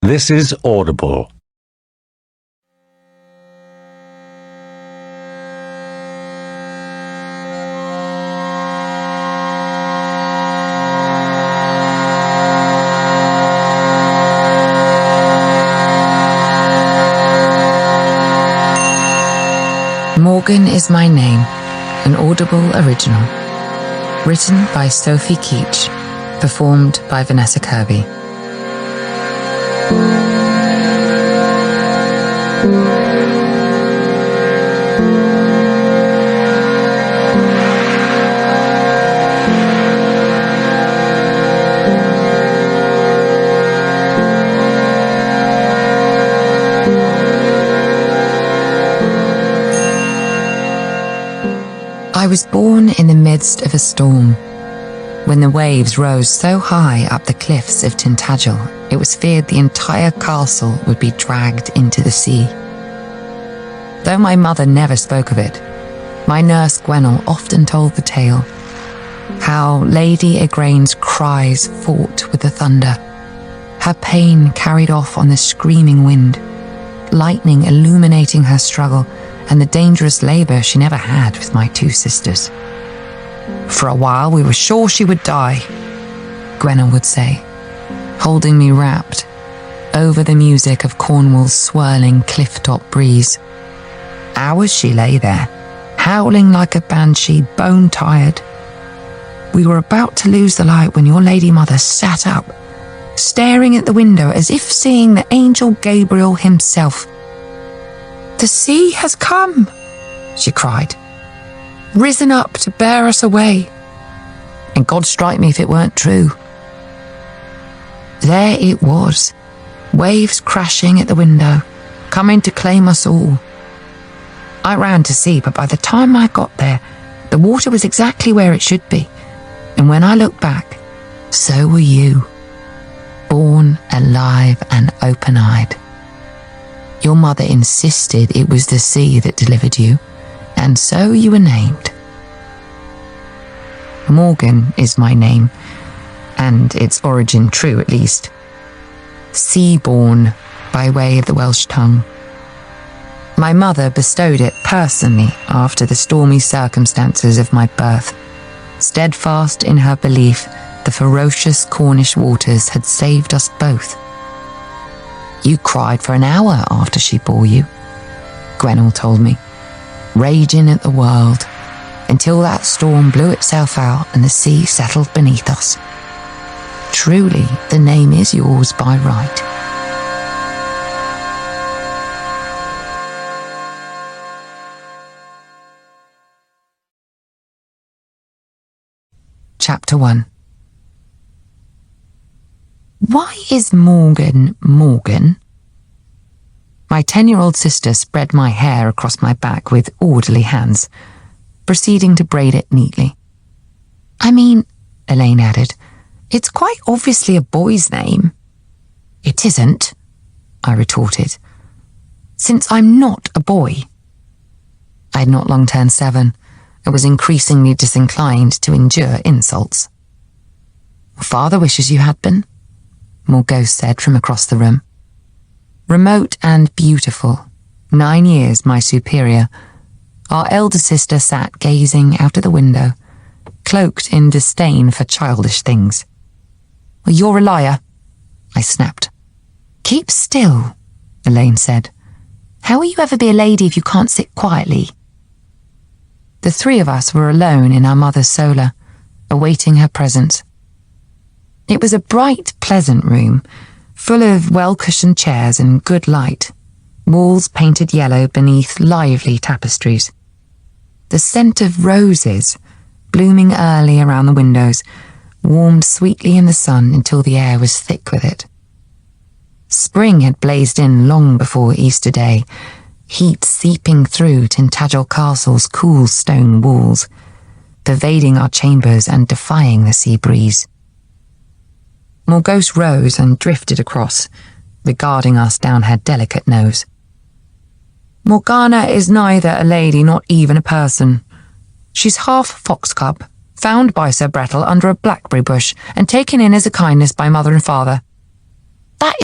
This is Audible. Morgan is My Name, an Audible original. Written by Sophie Keetch, performed by Vanessa Kirby. I was born in the midst of a storm. When the waves rose so high up the cliffs of Tintagel, it was feared the entire castle would be dragged into the sea. Though my mother never spoke of it, my nurse Gwenel often told the tale, how Lady Igraine's cries fought with the thunder, her pain carried off on the screaming wind, lightning illuminating her struggle, and the dangerous labour she never had with my two sisters. For a while we were sure she would die, Gwenel would say, holding me wrapped over the music of Cornwall's swirling cliff-top breeze. Hours she lay there, howling like a banshee, bone-tired. We were about to lose the light when your lady mother sat up, staring at the window as if seeing the angel Gabriel himself. "The sea has come," she cried, "risen up to bear us away. And God strike me if it weren't true." There it was, waves crashing at the window, coming to claim us all. I ran to see, but by the time I got there, the water was exactly where it should be. And when I looked back, so were you, born alive and open-eyed. Your mother insisted it was the sea that delivered you, and so you were named. Morgan is my name, and its origin true at least. Sea-born by way of the Welsh tongue. My mother bestowed it personally after the stormy circumstances of my birth, steadfast in her belief the ferocious Cornish waters had saved us both. You cried for an hour after she bore you, Gwenel told me, raging at the world, until that storm blew itself out and the sea settled beneath us. Truly, the name is yours by right. Chapter 1. Why is Morgan Morgan? My 10-year-old sister spread my hair across my back with orderly hands, proceeding to braid it neatly. "I mean," Elaine added, "it's quite obviously a boy's name." "It isn't," I retorted, "since I'm not a boy." I had not long turned 7. I was increasingly disinclined to endure insults. "Father wishes you had been," Morgause said from across the room. Remote and beautiful, 9 years my superior, our elder sister sat gazing out of the window, cloaked in disdain for childish things. "Well, you're a liar," I snapped. "Keep still," Elaine said. "How will you ever be a lady if you can't sit quietly?" The 3 of us were alone in our mother's solar, awaiting her presence. It was a bright, pleasant room, full of well-cushioned chairs and good light, walls painted yellow beneath lively tapestries. The scent of roses, blooming early around the windows, warmed sweetly in the sun until the air was thick with it. Spring had blazed in long before Easter Day, heat seeping through Tintagel Castle's cool stone walls, pervading our chambers and defying the sea breeze. Morgause rose and drifted across, regarding us down her delicate nose. "Morgana is neither a lady nor even a person. She's half fox cub, found by Sir Bretel under a blackberry bush and taken in as a kindness by mother and father." "That